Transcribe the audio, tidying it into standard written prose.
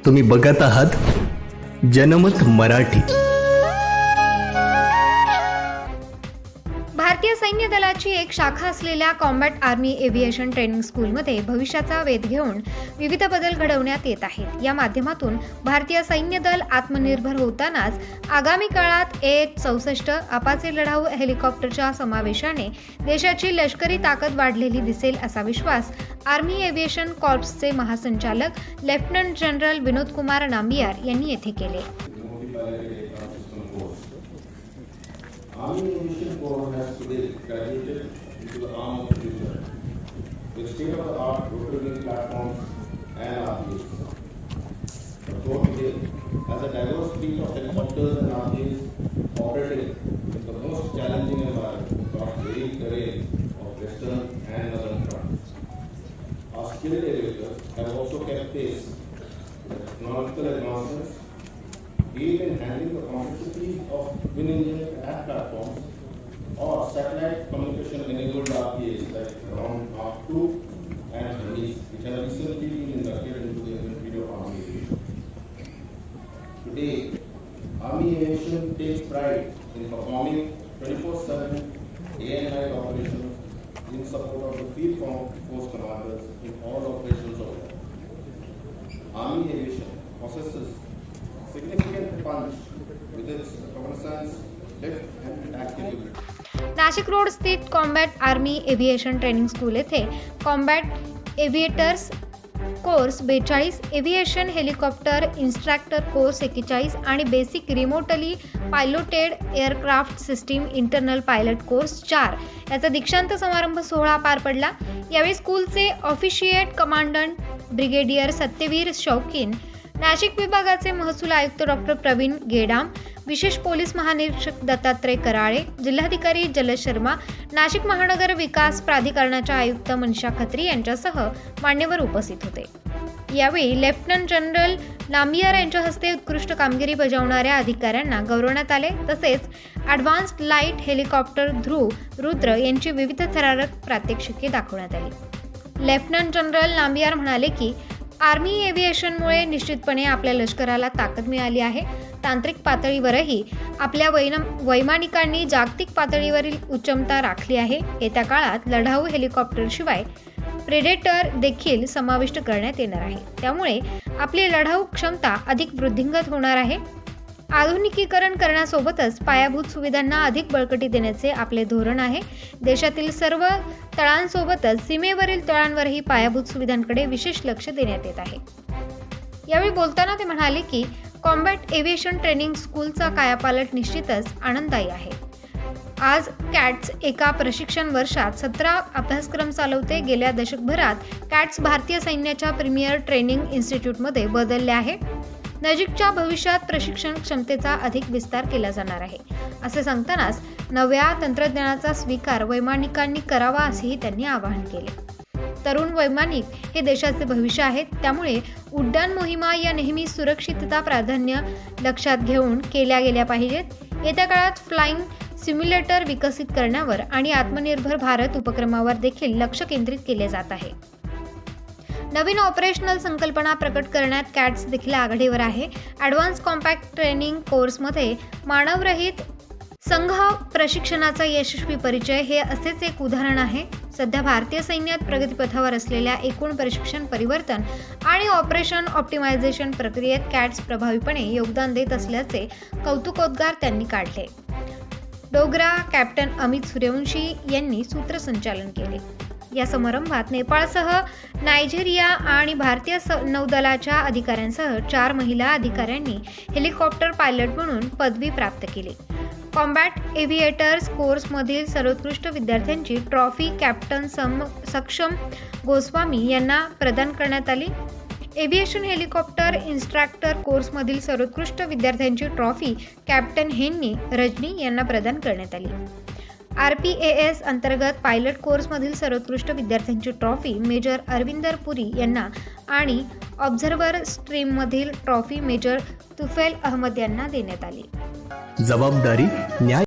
तुम्ही बघत आहात जनमत मराठी। भारतीय सैन्य दलाची एक शाखा असलेल्या कॉम्बॅट आर्मी एव्हिएशन ट्रेनिंग स्कूलमध्ये भविष्याचा वेध घेऊन विविध बदल घडवण्यात येत आहेत। या माध्यमातून भारतीय सैन्य दल आत्मनिर्भर होतानाच आगामी काळात AH-64 अपाचे लढाऊ हेलिकॉप्टरच्या समावेशाने देशाची लष्करी ताकद वाढलेली दिसेल असा विश्वास आर्मी एव्हिएशन कॉर्प्सचे महासंचालक लेफ्टनंट जनरल विनोद कुमार नांबियार यांनी येथे केले। Army Aviation Corps has today graduated into the arm of the future with state-of-the-art rotary platforms and RPAs. The Corps today has a diverse fleet of helicopters and RPAs operating in the most challenging environment across varying terrain of western and northern fronts. Our skilled aviators have also kept pace with technological advancements, be it in handling the complexity of twin engine attack platforms or satellite communication enabled RPAs like Ground Mark II and Hermes, which have recently been inducted into the inventory of Army Aviation. Today, Army Aviation takes pride in performing 24/7 day and night operations in support of the field force commanders in all operations of war. Army Aviation possesses significant punch with its reconnaissance, lift and attack capability. Nashik road स्थित combat army aviation training school येथे combat aviators course 42, aviation helicopter instructor course 41 आणि basic remotely piloted aircraft system internal pilot course 4 याचा दीक्षांत समारंभ सोहळा पार पडला। यावेळी स्कूलचे ऑफिशिएट कमांडंट ब्रिगेडियर सत्यवीर शौकीन, नाशिक विभागाचे महसूल आयुक्त डॉक्टर प्रवीण गेडाम, विशेष पोलीस महानिरीक्षक दत्तात्रय कराळे, जिल्हाधिकारी जलज शर्मा, नाशिक महानगर विकास प्राधिकरणाच्या आयुक्त मनीषा खत्री यांच्यासह मान्यवर उपस्थित होते। यावेळी लेफ्टनंट जनरल नांबियार यांच्या हस्ते उत्कृष्ट कामगिरी बजावणाऱ्या अधिकाऱ्यांना गौरवण्यात आले। तसेच ॲडव्हान्स्ड लाईट हेलिकॉप्टर ध्रुव रुद्र यांची विविध थरारक प्रात्यक्षिके दाखवण्यात आली। लेफ्टनंट जनरल नांबियार म्हणाले की आर्मी एव्हिएशनमुळे निश्चितपणे आपल्या लष्कराला ताकद मिळाली आहे। तांत्रिक पातळीवरही आपल्या वैमानिकांनी जागतिक पातळीवरील उच्चमता राखली आहे। येत्या काळात लढाऊ हेलिकॉप्टरशिवाय प्रेडेटर देखील समाविष्ट करण्यात येणार आहे। त्यामुळे आपली लढाऊ क्षमता अधिक वृद्धिंगत होणार आहे। आधुनिकीकरण करण्यासोबतच पायाभूत सुविधांना अधिक बळकटी देण्याचे आपले धोरण आहे। देशातील सर्व तळांसोबतच सीमेवरील तळांवरही पायाभूत सुविधांकडे विशेष लक्ष देण्यात येत आहे। यावेळी बोलताना ते म्हणाले की कॉम्बॅट एव्हिएशन ट्रेनिंग स्कूलचा कायापालट निश्चितच आनंददायी आहे। आज कॅट्स एका प्रशिक्षण वर्षात 17 अभ्यासक्रम चालवते। गेल्या दशकभरात कॅट्स भारतीय सैन्याच्या प्रीमियर ट्रेनिंग इन्स्टिट्यूटमध्ये बदलले आहे। नजीकच्या भविष्यात प्रशिक्षण क्षमतेचा अधिक विस्तार केला जाणार आहे असे सांगतानाच नव्या तंत्रज्ञानाचा स्वीकार वैमानिकांनी करावा असेही त्यांनी आवाहन केले। तरुण वैमानिक हे देशाचे भविष्य आहेत, त्यामुळे उड्डाण मोहिमा या नेहमी सुरक्षितता प्राधान्य लक्षात घेऊन केल्या गेल्या पाहिजेत। येत्या काळात फ्लाइंग सिम्युलेटर विकसित करण्यावर आणि आत्मनिर्भर भारत उपक्रमावर देखील लक्ष केंद्रित केले जात आहे। नवीन ऑपरेशनल संकल्पना प्रकट करण्यात कॅट्स देखील आघाडीवर आहे। ॲडव्हान्स कॉम्पॅक्ट ट्रेनिंग कोर्समध्ये मानवरहित संघ प्रशिक्षणाचा यशस्वी परिचय हे असेच एक उदाहरण आहे। सध्या भारतीय सैन्यात प्रगतीपथावर असलेल्या एकूण प्रशिक्षण परिवर्तन आणि ऑपरेशन ऑप्टिमायझेशन प्रक्रियेत कॅट्स प्रभावीपणे योगदान देत असल्याचे कौतुकोद्गार त्यांनी काढले। डोगरा कॅप्टन अमित सूर्यवंशी यांनी सूत्रसंचालन केले। या समारंभात नेपाळसह नायजेरिया आणि भारतीय नौदलाच्या अधिकाऱ्यांसह 4 महिला अधिकाऱ्यांनी हेलिकॉप्टर पायलट म्हणून पदवी प्राप्त केली। कॉम्बॅट एव्हिएटर्स कोर्समधील सर्वोत्कृष्ट विद्यार्थ्यांची ट्रॉफी कॅप्टन सक्षम गोस्वामी यांना प्रदान करण्यात आली। एव्हिएशन हेलिकॉप्टर इन्स्ट्रक्टर कोर्समधील सर्वोत्कृष्ट विद्यार्थ्यांची ट्रॉफी कॅप्टन हेन्नी रजनी यांना प्रदान करण्यात आली। RPAS अंतर्गत पायलट कोर्समधील सर्वोत्कृष्ट विद्यार्थ्यांची ट्रॉफी मेजर अरविंदर पुरी यांना आणि ऑब्झर्व्हर स्ट्रीममधील ट्रॉफी मेजर तुफैल अहमद यांना देण्यात आली। जबाबदारी न्याय